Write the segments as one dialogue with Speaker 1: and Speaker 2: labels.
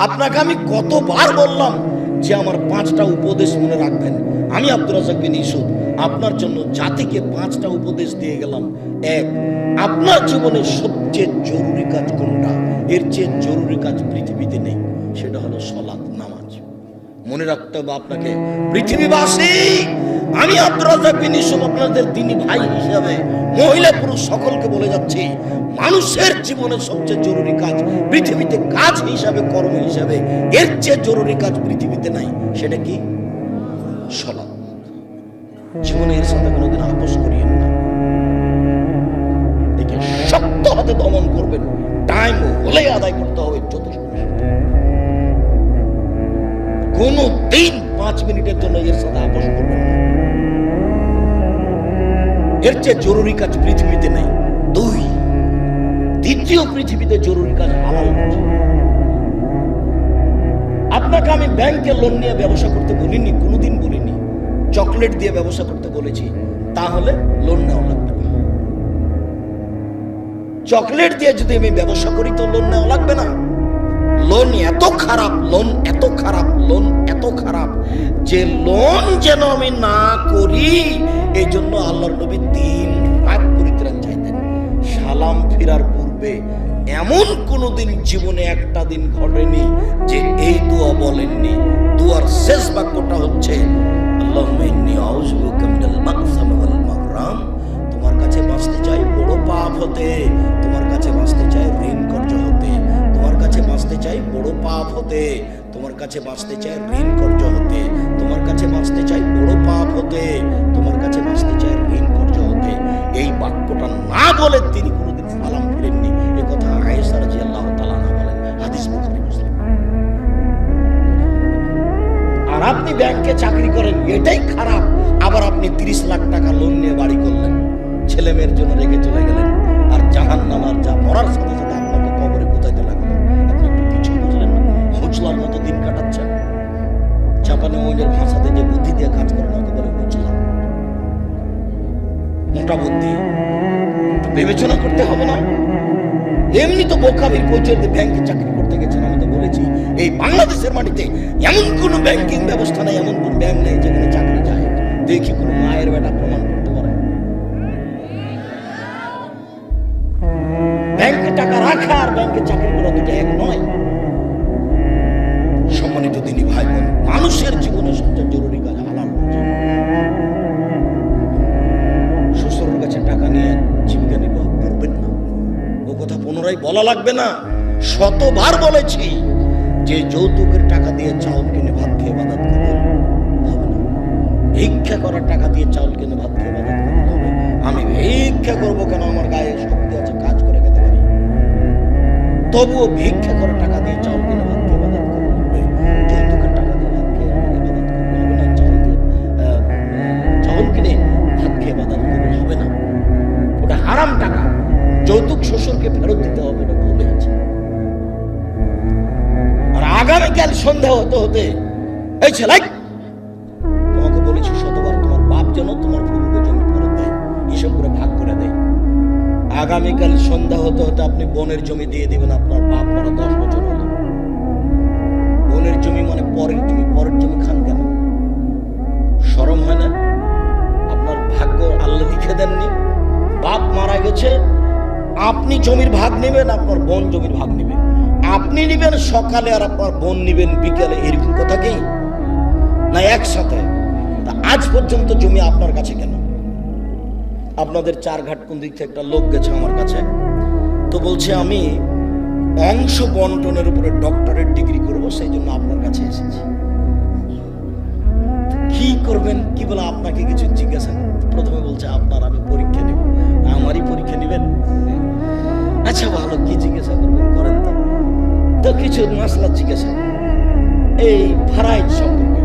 Speaker 1: আপনাকে আমি কতবার বললাম যে আমার 5টা উপদেশ মনে রাখবেন। আমি আব্দুর রাজ্জাক বিন ইউসুফ আপনার জন্য জাতিকে 5টা উপদেশ দিয়ে গেলাম। এক, আপনার জীবনে সবচেয়ে জরুরি কাজ কোনটা? এর চেয়ে জরুরি কাজ পৃথিবীতে নেই, সেটা হলো সালাত, নামাজ। মনে রাখতে হবে আপনাকে। পৃথিবীবাসী, আমি আব্দুর রাজ্জাক বিন ইউসুফ আপনাদের দ্বীনি ভাই হিসাবে মহিলা পুরুষ সকলকে বলে যাচ্ছি, মানুষের জীবনে সবচেয়ে জরুরি কাজ পৃথিবীতে, কাজ হিসাবে, কর্ম হিসাবে এর চেয়ে জরুরি কাজ পৃথিবীতে নাই। সেটা কি? সালাত। জীবনে এর সাথে কোনোদিন আপোষ করিয়েন না। একে শক্ত হাতে দমন করবেন। টাইম হলে আদায় করতে হবে যথেষ্ট। কোনো দিন 5 মিনিটের জন্য এর সাথে আপোষ করবেন না। এর চেয়ে জরুরি কাজ পৃথিবীতে নেই। 2, দ্বিতীয় পৃথিবীতে জরুরি কাজ হালাল। আপনাকে আমি ব্যাংকে লোন নিয়ে ব্যবসা করতে বলিনি, কোনোদিন বলিনি। চকলেট দিয়ে ব্যবসা করতে বলেছি, তাহলে লোন নেওয়া লাগবে না। চকলেট দিয়ে যদি আমি ব্যবসা করি তো লোন নেওয়া লাগবে না। লোন এত খারাপ, লোন এত খারাপ, লোন এত খারাপ যে লোন যেন আমি না করি, এই জন্য আল্লাহর নবী 3 রাত পরিত্রাণ চাইতেন। সালাম ফেরার পূর্বে এমন কোনদিন জীবনে একটা দিন ঘটেনি যে এই দোয়া বলেননি। দোয়ার শেষ বাক্যটা হচ্ছে আল্লাহুম্মা ইন্নী আউযু বিকা মিনাল মাগসাম ওয়াল মাগরাম। তোমার কাছে বাঁচতে চাই বড় পাপ হতে, তোমার কাছে বাঁচতে চাই ঋণ কর্জ হতে, তোমার কাছে বাঁচতে চাই বড় পাপ হতে, তোমার কাছে বাঁচতে চাই ঋণ কর্জ হতে, তোমার কাছে বাঁচতে চাই বড় পাপ হতে, তোমার কাছে বাঁচতে চাই ঋণ কর্জ হতে। এই বাক্যটা না বলে তিনি কোনোদিন সালাম ফিরেননি। এই কথা আয়েশা রাদিয়াল্লাহু তাআলা আনহা বলেন, হাদিস বুখারী মুসলিম। আর আপনি ব্যাংকে চাকরি করেন, এটাই খারাপ। আবার আপনি 30 লাখ টাকা লোন নিয়ে বাড়ি করলেন, ছেলে মেয়ের জন্য রেখে চলে গেলেন, আর জাহান্নামার যা মরার সাথে সাথে আপনাকে কবরে কোথায় লাগলো। আপনি একটু কিছু বুঝলেন না, হুজলার মতো দিন কাটাচ্ছেন। জাপানি ওদের ভাষাতে যে বুদ্ধি দিয়ে কাজ করে না, ওকে বলে হুজলা, মোটা বুদ্ধি। বিবেচনা করতে হবে না? এমনি তো বোকামির পরিচয় ব্যাংকে চাকরি করতে গেছেন। আমি তো বলেছি এই বাংলাদেশের মাটিতে এমন কোন ব্যাংকিং ব্যবস্থা নেই, এমন কোন ব্যাংক নেই যেখানে চাকরি যায়। দেখি কোন মায়ের বেটা প্রমাণ করতে পারে। ব্যাংকে টাকা রাখা আর ব্যাংকে চাকরি করা দুটো এক নয়। সম্মানিত দিনী ভাই বোন, মানুষের জীবনে সবচেয়ে জরুরি কাজ হালাল। শ্বশুরের কাছে টাকা নিয়ে জীবিকা নির্বাহ করবেন না। ও কথা পুনরায় বলা লাগবে না। শতবার বলেছি যে যৌতুকের টাকা দিয়ে চাউল কিনে ভাত খেয়ে ইবাদত করবেন হবে না। ভিক্ষা করার টাকা দিয়ে চাউল কিনে ভাত খেয়ে ইবাদত করতে হবে। আমি ভিক্ষা করবো কেন? আমার গায়ে শক্তি আছে, কাজ করে খেতে পারি। তবুও ভিক্ষা করার টাকা দিয়ে চাউল কিনে ভাত খেয়ে ইবাদত করতে হবে। যৌতুকের টাকা দিয়ে ভাত খেয়ে ইবাদত করতে হবে না। চাউল কিনে ভাত খেয়ে ইবাদত করতে হবে না। ওটা হারাম টাকা। যৌতুক শ্বশুরকে ফেরত দিতে হবে, এটা ভুলে আছে। আর আগামীকাল সন্ধ্যা হতে হতে এই ছেলে, তোমাকে বলেছি শতবার, তোমার বাপ যেন তোমার ফুফুকে জমি ফেরত দেয়, হিসাব করে ভাগ করে দেয়। আগামীকাল সন্ধ্যা হতে হতে আপনি বোনের জমি দিয়ে দিবেন। আপনার বাপ মারা 10 বছর হলো। বোনের জমি মানে পরের জমি। পরের জমি খান কেন? শরম হয় না? আপনার ভাগ্য আল্লাহ লিখে দেননি? বাপ মারা গেছে, আপনি জমির ভাগ নেবেন, আপনার বোন জমির ভাগ নেবে। আপনি নিবেন সকালে আর আপনার বোন নিবেন বিকেলে, এরকম কথা কি না? একসাথে। আজ পর্যন্ত জমি আপনার কাছে কেন? আপনাদের 4 ঘাট কোন দিক থেকে একটা লোক গেছে আমার কাছে, তো বলছে আমি অংশ বন্টনের উপরে ডক্টরেট ডিগ্রি করব, সেই জন্য আপনার কাছে এসেছি। কি করবেন? কি বলে আপনাকে কিছু জিজ্ঞাসা? প্রথমে বলছে আপনার আমি পরীক্ষা নেব। আমারই পরীক্ষা নেবেন? আচ্ছা ভালো, কি জিজ্ঞাসা করবেন করেন। তো কিছু মাসলা জিজ্ঞাসা এই ফারাইজ সম্পর্কে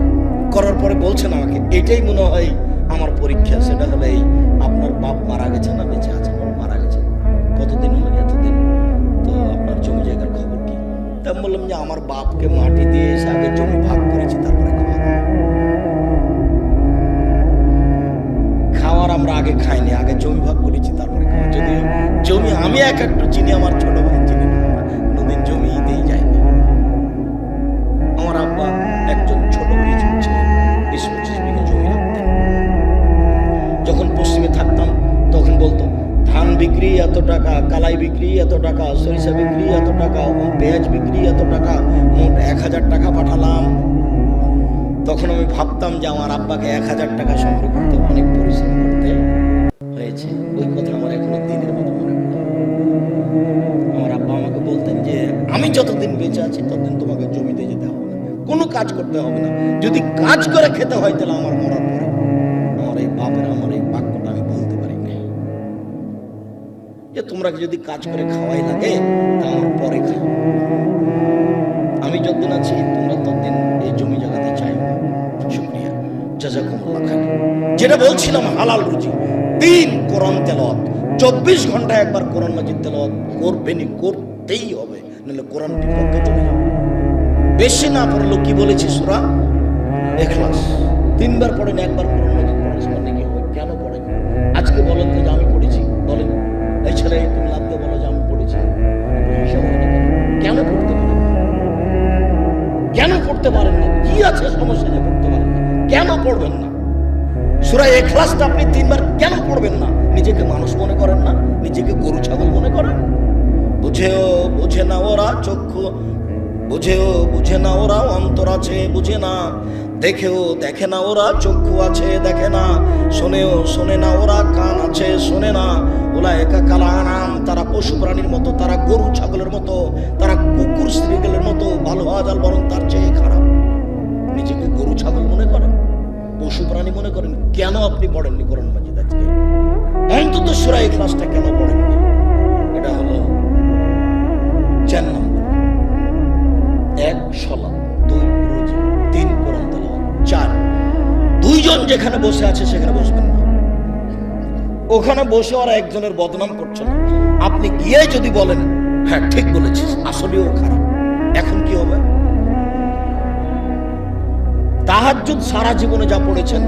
Speaker 1: করার পরে বলছেন আমাকে এটাই মনে হয় আমার পরীক্ষা। সেটা হলো এই, আপনার বাপ মারা গেছে না বেঁচে আছে? মারা গেছে। কতদিন হলো? এতদিন। তো আপনার জমি জায়গার খবর কি? তা বললাম যে আমার বাপকে মাটি দিয়ে এসে আগে জমি ভাগ করেছি, তারপরে খাওয়ার আমরা আগে খাইনি, আগে জমি ভাগ করেছি তারপরে খাওয়া। যদি জমি আমি এক একটু চিনি, আমার ছোট ভাই চিনি না, কোনোদিন জমি দিয়েই যায়নি। বিক্রি এত টাকা, সরিষা বিক্রি এত টাকা, পেঁয়াজ বিক্রি এত টাকা, মোট 1000 টাকা পাঠালাম। তখন আমি ভাবতাম যে আমার আব্বাকে 1000 টাকা সংগ্রহ করতে অনেক পরিশ্রম করতে হয়েছে। ওই কথা আমার এখনো দিনের মতো মনে পড়ে। আমার আব্বা আমাকে বলতেন যে আমি যতদিন বেঁচে আছি ততদিন তোমাকে জমিতে যেতে হবে না, কোনো কাজ করতে হবে না, যদি কাজ করে খেতে হয় তাহলে আমার মরার পরে। আমার এই বাপের আমার এই বাক্যটা আমি বলতে পারি না যে তোমরা যদি কাজ করে খাওয়াই লাগে তা আমার পরে খাই, আমি যতদিন আছি তোমরা ততদিন এই জমি জায়গাতে চাই না। শুকরিয়া, জাযাকুমুল্লাহ খাইর। যেটা বলছিলাম হালাল রুজি, 3 কোরআন তেলাওয়াত, 24 ঘন্টায় একবার কোরআন মাজিদ তেলাওয়াত করবেনই, করতেই হবে, নাহলে কোরআনটি পক্ষে চলে যাবে। বেশি না পড়লো কি বলেছি সূরা ইখলাস 3 বার পড়েন, একবার কোরআন মাজিদ পড়ার সময় নাকি হয়। কেন পড়েন? আজকে বলেন তো যে আমি পড়েছি, বলেন এই ছেলে তুমি লাগতে বলো যে আমি পড়েছি, হিসাব হয় না। কেন পড়তে পারেন না? কেন পড়তে পারেন না? কি আছে সমস্যা যে পড়তে পারেন না? কেন পড়বেন না? সূরা ইখলাসটা আপনি 3 বার কেন পড়বেন না? নিজেকে মানুষ মনে করেন না? নিজেকে গরু ছাগল মনে করেন? বুঝে না ওরা চক্ষু, বুঝে না ওরা অন্তর আছে বুঝে না, দেখে না ওরা চক্ষু আছে দেখে না, শোনে না ওরা কান আছে শোনে না। উলাইকা কাল আনাম, তারা পশু প্রাণীর মতো, তারা গরু ছাগলের মতো, তারা কুকুর শ্রীগলের মতো, ভালো হওয়া যাল বরং তার চেয়ে খারাপ। নিজেকে গরু ছাগল মনে করেন, পশু প্রাণী মনে করেন। কেন আপনি পড়েননি কোরআন মাজিদ আজকে? অন্তত সূরা ইখলাসটা কেন পড়েননি? এটা হলো 4 নম্বর। 1 সালাত, 2 রোজা, 3 কোরআন তেলাওয়াত, 4 দুইজন যেখানে বসে আছে সেখানে বসবেন না। ওখানে বসে ওরা একজনের বদনাম করছে না, আপনি গিয়ে যদি বলেন হ্যাঁ ঠিক বলেছিস আসলেও খারাপ, এখন কি হবে? তাহাজ্জুদ সারা জীবনে যা পড়েছেন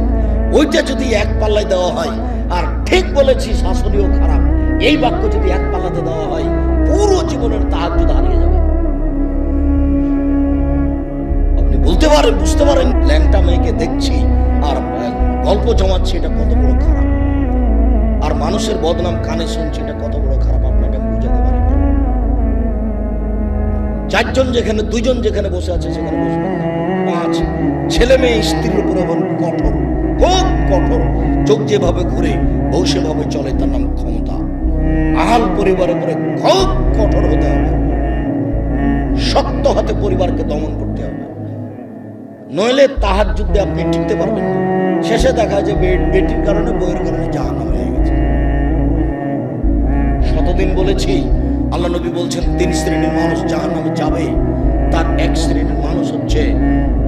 Speaker 1: ওইটা যদি এক পাল্লায় দেওয়া হয়, আর ঠিক বলেছিস আসলেও খারাপ এই বাক্য যদি এক পাল্লাতে দেওয়া হয়, পুরো জীবনের তাহাজ্জুদ হারিয়ে যাবে। আপনি বলতে পারেন, বুঝতে পারেন ল্যাংটা মেয়েকে দেখছি আর গল্প জমাচ্ছি, এটা কত বড় খারাপ, আর মানুষের বদনাম কানে শুনছি, এটা কত বড় খারাপ, আপনাকে আমি বুঝাতে পারি না। 4 জন যেখানে, 2 জন যেখানে বসে আছে সেখানে বসবেন না। 5 ছেলে মেয়ে স্ত্রীর উপরে কঠোর, খুব কঠোর, চোখ যেভাবে ঘুরে বউ সেভাবে চলে, তার নাম ক্ষমতা। আহাল পরিবারের উপরে খুব কঠোর হতে হবে, শক্ত হাতে পরিবারকে দমন করতে হবে, নইলে তাহাজ্জুদে আপনি টিকতে পারবেন না। শেষে দেখা যায় বেটির কারণে বউয়ের কারণে জাহান্নাম হয়ে গেছে। শতদিন বলেছি, আল্লাহ নবী বলছেন 3 শ্রেণীর মানুষ জাহান্নামে যাবে। তার 1 শ্রেণীর মানুষ হচ্ছে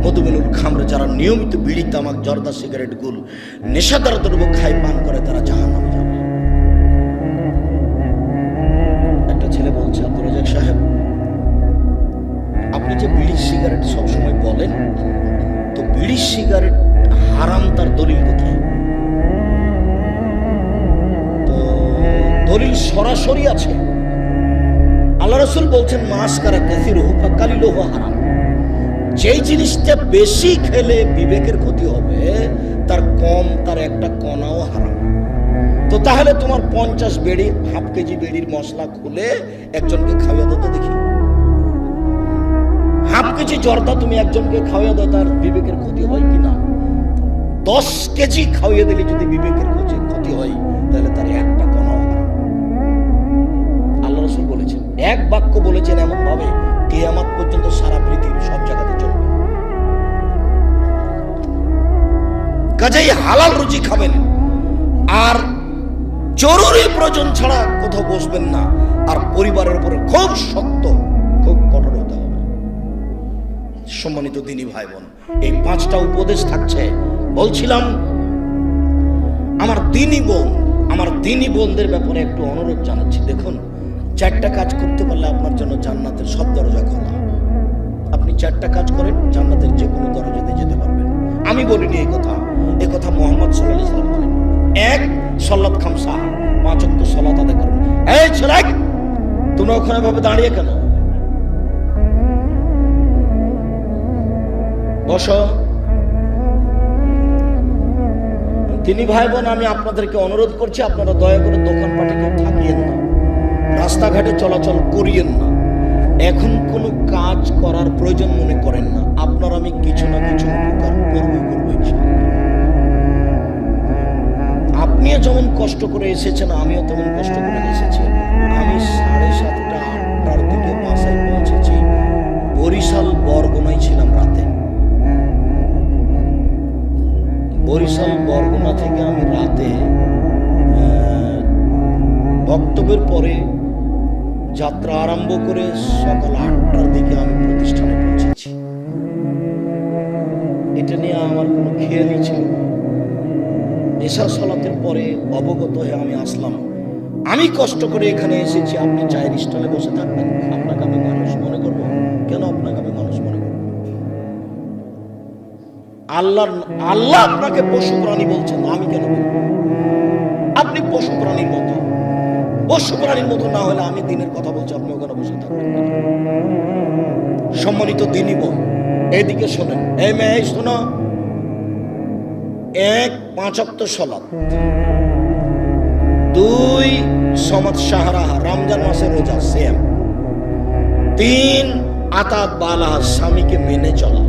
Speaker 1: মধুমেনুল খামরে, যারা নিয়মিত বিড়ি তামাক জর্দা সিগারেট গুল নেশাদার দ্রব্য খায় পান করে, তারা জাহান্নামে যাবে। একটা ছেলে বলছে, আব্দুর রাজ্জাক সাহেব আপনি যে বিড়ি সিগারেট সবসময় বলেন, তো বিড়ি সিগারেট হারাম তার দলিল কোথায়? তো দলিল সরাসরি আছে, আল্লাহ রাসূল বলছেন মাসকারা কাসিরুহু ফাকালিলুহু হারাম। যেই জিনিসটা বেশি খেলে বিবেকের ক্ষতি হবে, তার কম, তার একটা কণাও হারাম। তো তাহলে তোমার 50 বেড়ি, হাফ কেজি বেড়ির মশলা খুলে একজনকে খাওয়া দাও তো দেখি। হাফ কেজি জর্দা তুমি একজনকে খাওয়া দাও, তার বিবেকের ক্ষতি হয় কিনা? 10 কেজি খাওয়িয়ে দিলে যদি বিবেকের ক্ষতি হয়, তাহলে তার একটা কণাও হারাম। আল্লাহ রাসূল বলেছেন, এক বাক্য বলেছেন এমন ভাবে কিয়ামত পর্যন্ত সারা পৃথিবীর সব জায়গাতে চলবে। কাজেই হালাল রুজি খাবেন, আর জরুরি প্রয়োজন ছাড়া কোথাও বসবেন না, আর পরিবারের উপরে খুব শক্ত, খুব কঠোর হতে হবে। সম্মানিত দিনী ভাই বোন, এই 5টা উপদেশ থাকছে। বলছিলাম আমার দিনী বোনদের ব্যাপারে একটু অনুরোধ জানাচ্ছি। দেখুন, 4টা কাজ করতে পারলে আপনার জন্য জান্নাতের সব দরজা খোলা। আপনি 4টা কাজ করেন, জান্নাতের যে কোনো দরজাতে যেতে পারবেন। আমি বলিনি এই কথা মুহাম্মদ সাল্লাল্লাহু আলাইহি ওয়াসাল্লাম বলেন। 1 সালাত খামসা, 5 ওয়াক্ত সালাত আদায় করুন। এই ছেলে, তুমি ওখানে ভাবে দাঁড়িয়ে কেন? বসো। তিনি ভাই বোন, আমি আপনাদেরকে অনুরোধ করছি, আপনারা দয়া করে দোকানপাটে কেউ থাকিয়েন না। রাস্তাঘাটে চলাচল করিয়েন না। এখন কোনো কাজ করার প্রয়োজন মনে করেন না। আপনার আমি কিছু না কিছু উপকার করবো। আপনিও যেমন কষ্ট করে এসেছেন, আমিও তেমন কষ্ট করে এসেছি। আমি 7:30 8টার দিকে বাসায় পৌঁছেছি। বরিশাল বরগুনায় ছিলাম রাতে। বরিশাল বরগুনা থেকে আমি রাতে বক্তব্যের পরে যাত্রা আরম্ভ করে সকাল 8টার দিকে আমি প্রতিষ্ঠানে পৌঁছেছি। এটা নিয়ে আমার কোনো খেয়ালই ছিল না। এশার সালাতের পরে অবগত হয়ে আমি আসলাম। আমি কষ্ট করে এখানে এসেছি, আপনি চায়ের স্টলে বসে থাকবেন? আপনাকে আমি মানুষ মনে করবো? কেন আপনাকে আমি মানুষ মনে করবো? আল্লাহ আপনাকে পশু প্রাণী বলছেন, আমি কেন বলবো? আপনি পশু প্রাণীর মতো। পশু প্রাণীর মতো না হলে আমি দিনের কথা বলছি, আপনি ওখানে বসে থাকবেন। সম্মানিত দিনী বোন, এইদিকে শোনেন। এই মেয়ে শোনো, 1 5 ওয়াক্ত সালাত, 2 সমাজ সাহারা, রমজান মাসের রোজা সেম, 3 আতাত বালা, স্বামীকে মেনে চলা,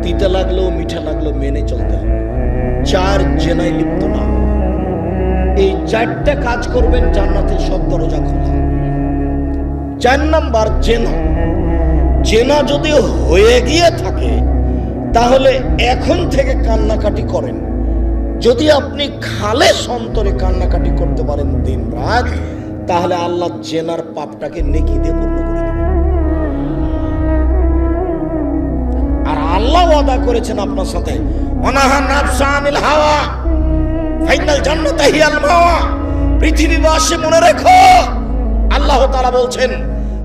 Speaker 1: তিতা লাগলেও মিঠা লাগলেও মেনে চলতে হবে, 4 জেনায় লিপ্ত না। এই 4টা কাজ করবেন, জান্নাতের সব দরজা খোলা। 4 নাম্বার জেনা। জেনা যদি হয়ে গিয়ে থাকে তাহলে এখন থেকে কান্নাকাটি করেন। যদি আপনি খালেস অন্তরে কান্নাকাটি করতে পারেন দিন রাত, তাহলে আল্লাহ জেনার পাপটাকে নেকি দিয়ে পূর্ণ করে দেবেন। আর আল্লাহ ওয়াদা করেছেন আপনার সাথে, অনাহা নাফসা আনিল হাওয়া ফাইনাল জান্নাতা হিয়াল মাওয়া। পৃথিবীবাসী মনে রেখো, আল্লাহ তাআলা বলছেন,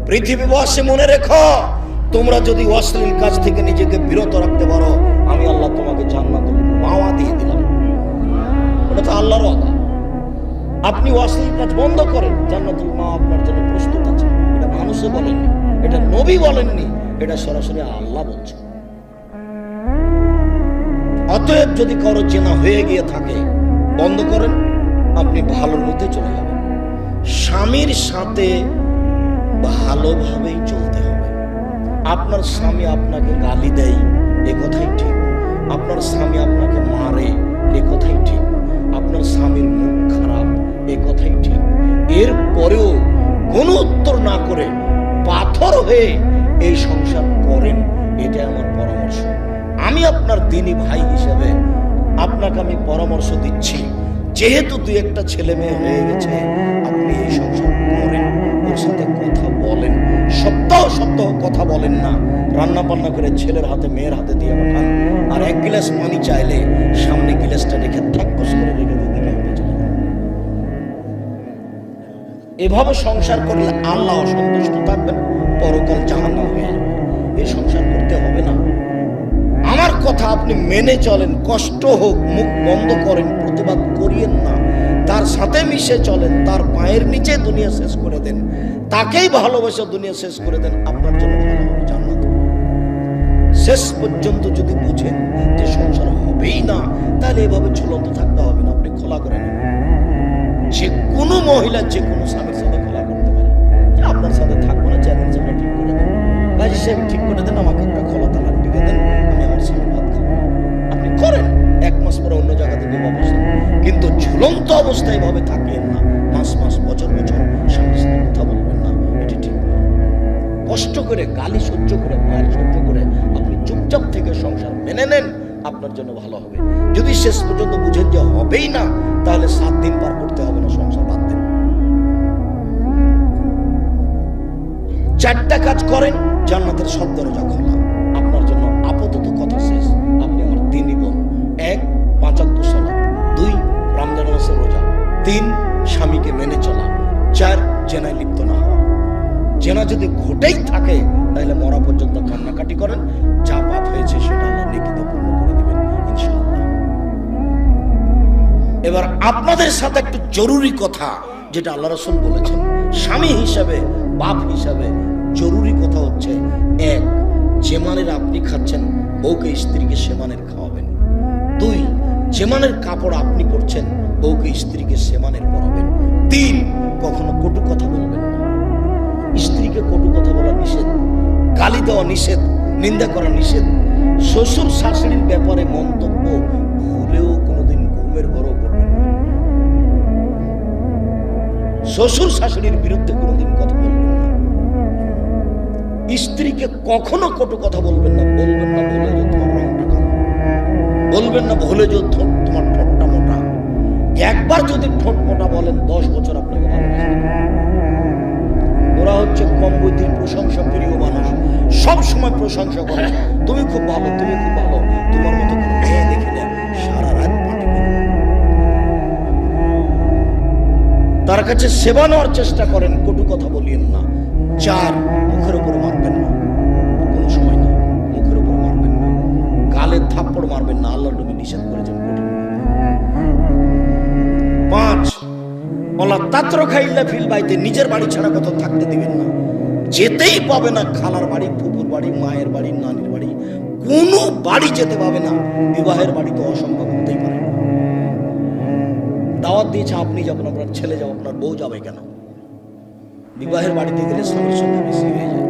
Speaker 1: পৃথিবীবাসী মনে রেখো, তোমরা যদি অশ্লীল কাজ থেকে নিজেকে বিরত রাখতে পারো, আমি আল্লাহ তোমাকে জান্নাতুল মাওয়া দিয়ে দিলাম। ওটা তো আল্লাহর ওয়াদা। আপনি অশ্লীল কাজ বন্ধ করেন, জান্নাতুল মাওয়া আপনার জন্য প্রস্তুত আছে। এটা মানুষও বলেননি, এটা নবী বলেননি, এটা সরাসরি আল্লাহ বলছেন। অতএব যদি কারো জেনা হয়ে গিয়ে থাকে, বন্ধ করেন, আপনি ভালোর মধ্যে চলে যাবেন। স্বামীর সাথে ভালোভাবেই চলতে হবে। আপনার স্বামী আপনাকে গালি দেয়, এ কথাই ঠিক। আপনার স্বামী আপনাকে মারে, এ কথাই ঠিক। আপনার স্বামীর মুখ খারাপ, এ কথাই ঠিক। এরপরেও কোনো উত্তর না করে পাথর হয়ে এই সংসার করেন, এটা আমার পরামর্শ। আমি আপনার দিনী ভাই হিসেবে আপনাকে আমি পরামর্শ দিচ্ছি, যেহেতু 2-1টা ছেলে মেয়ে হয়ে গেছে, আপনি এই সংসার করেন, ওর সাথে কথা বলেন। সপ্তাহ কথা বলেন না, রান্না বান্না করে ছেলের হাতে মেয়ের হাতে দিয়ে পাঠান। আর 1 গ্লাস পানি চাইলে সামনে গ্লাসটা রেখে ঠাক্কস করে রেখে দিতে হবে। এভাবে সংসার করলে আল্লাহ অসন্তুষ্ট থাকবেন, পরকাল জাহান্নাম হয়ে যাবে। এই সংসার করতে হবে না। আমার কথা আপনি মেনে চলেন, কষ্ট হোক, মুখ বন্ধ করেন, প্রতিবাদ করিয়েন না। তার সাথে মিশে চলেন, তার পায়ের নিচে দুনিয়া শেষ করে দেন, তাকেই ভালোবেসে দুনিয়া শেষ করে দেন, আপনার জন্য ভালো হবে, জান্নাত। শেষ পর্যন্ত যদি বুঝেন যে সংসার হবেই না, তাহলে এভাবে ঝুলন্ত থাকতে হবে না। আপনি খোলা করে নেন। যে কোনো মহিলা যে কোনো স্বামীর সাথে খোলা করতে পারে যে আপনার সাথে থাকবো না, চ্যালেঞ্জ আমরা ঠিক করে দেন, কাজী সাহেব ঠিক করে দেন, আমাকে একটা খোলা তালাক টিকে দেন, আমি আমার স্বামী ভাত খাবো। আপনি করেন, 1 মাস পরে অন্য জায়গা থেকে বসেন, কিন্তু ঝুলন্ত অবস্থায় ভাবে থাকেন না। মাস বছর স্বামীর সাথে কথা বলবেন না, এটি ঠিক। কষ্ট করে, গালি সহ্য করে, মায়ের সহ্য করে আপনি চুপচাপ থেকে সংসার মেনে নেন, আপনার জন্য ভালো হবে। যদি শেষ পর্যন্ত বুঝেন যে হবেই না, তাহলে 7 দিন পার করতে হবে না, সংসার বাদ দেন। 4টা কাজ করেন, জান্নাতের সব দরজা খোলা আপনার জন্য। আপাতত কথা শেষ। আপনি আমার দিনই বোন। 1 5 ওয়াক্ত সালাত, 2 রমজান মাসের রোজা, 3 স্বামীকে মেনে চলা, 4 জেনায় লিপ্ত না হওয়া। জেনা যদি ঘটেই থাকে তাহলে মরা পর্যন্ত কান্নাকাটি করেন, যা পাপ হয়েছে সেটা আল্লাহ নেকিতে পূর্ণ করে দেবেন ইনশাআল্লাহ। এবার আপনাদের সাথে একটু জরুরি কথা, যেটা আল্লাহ রাসূল বলেছেন স্বামী হিসাবে, বাপ হিসাবে জরুরি কথা হচ্ছে, 1 যে মানের আপনি খাচ্ছেন, বউকে স্ত্রীকে সে মানের খাওয়াবেন। 2 যে মানের কাপড় আপনি পরছেন, বউকে স্ত্রীকে সে মানের পরাবেন। 3 কখনো কটু কথা বলবেন না। স্ত্রীকে কটু কথা বলা নিষেধ, গালি দেওয়া নিষেধ, নিন্দা করা নিষেধ। শ্বশুর শাশুড়ির ব্যাপারে মন্তব্য ভুলেও কোনোদিন ঘুমের ঘরও করবেন না। শ্বশুর শাশুড়ির বিরুদ্ধে কোনোদিন কথা বলবেন না। স্ত্রীকে কখনো কটু কথা বলবেন না। বলবেন না ভুলে যে তোমার রংটা কালো, বলবেন না ভুলে যে তোমার ঠোঁটটা মোটা। একবার যদি ঠোঁট মোটা বলেন 10 বছর আপনাকে ভালোবাসবে। ওরা হচ্ছে কম বুদ্ধির প্রশংসা প্রিয় মানুষ, সব সময় প্রশংসা করে, তুমি খুব ভালো, তুমি খুব ভালো, তোমার মতো কোনো মেয়ে দেখি না, সারা রাত পাটি পেল। তার কাছে সেবা নেওয়ার চেষ্টা করেন, কটু কথা বলিয়েন না। 4, মুখের উপর মারবেন না, কোনো সময় না, মুখের উপর মারবেন না, গালে থাপ্পড় মারবেন না, আল্লাহর নবী নিষেধ করেছেন। 5, ওলা তাত্র খাইল্লা ফিল বাইতে, নিজের বাড়ি ছাড়া কোথাও থাকতে দিবেন না। যেতেই পাবে না খালার বাড়ি, ফুপুর বাড়ি, মায়ের বাড়ি, নানির বাড়ি, কোনো বাড়ি যেতে পাবে না। বিবাহের বাড়ি তো অসম্ভব হতেই পারে না। দাওয়াত দিয়েছে, আপনি যাবেন, আপনার ছেলে যাবে, আপনার বউ যাবে কেন? বিবাহের বাড়িতে গেলে স্বামীর সঙ্গে বেশি হয়ে যায়।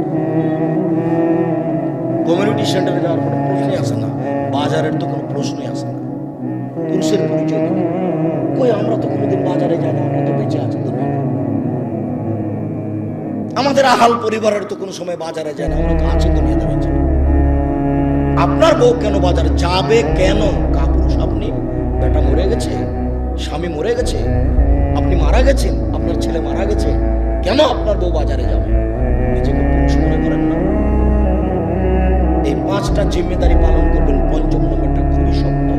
Speaker 1: কমিউনিটি সেন্টারে যাওয়ার কোনো প্রশ্নই আসে না, বাজারের তো কোনো প্রশ্নই আসে না। পুরুষের পরিচয় নেই। কই, আমরা তো কোনোদিন বাজারে যাই না, আমরা তো বেঁচে আছি দুনিয়া। আমাদের আহাল পরিবারের তো কোনো সময় বাজারে যায় না, আমরা তো আছি দুনিয়াতে বেঁচে। আপনার বউ কেন বাজারে যাবে? কেন? কাপুরুষ আপনি? বেটা মরে গেছে, স্বামী মরে গেছে, আপনি মারা গেছেন, আপনার ছেলে মারা গেছে, কেন আপনার বউ বাজারে যাবে? নিজেকে পুরুষ মনে করেন না? এই 5টা জিম্মেদারি পালন করবেন। 5ম নম্বরটা খুবই শক্ত।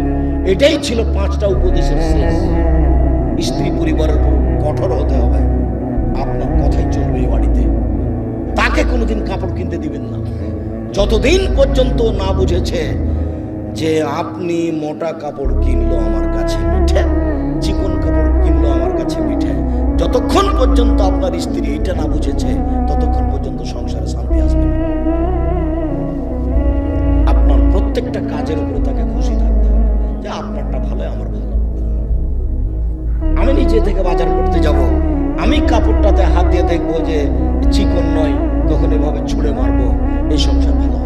Speaker 1: এটাই ছিল 5টা উপদেশের শেষ। স্ত্রী পরিবারের উপর কঠোর হতে হবে, আপনার কথাই চলবে এই বাড়িতে। তাকে কোনোদিন কাপড় কিনতে দিবেন না যতদিন পর্যন্ত না বুঝেছে যে আপনি মোটা কাপড় কিনলো আমার কাছে মিঠে, চিকন কাপড় কিনলো আমার কাছে মিঠে। যতক্ষণ পর্যন্ত আপনার স্ত্রী এটা না বুঝেছে, ততক্ষণ পর্যন্ত সংসারে শান্তি আসবে না। আপনার প্রত্যেকটা কাজের উপরে তাকে খুশি থাকতে হবে যে আপনারটা ভালো, আমার ভালো। আমি নিজে থেকে বাজার করতে যাব, আমি কাপড়টাতে হাত দিয়ে দেখবো যে চিকন নয়, তখন এভাবে ছুঁড়ে মারবো, এই সংসার ভালো।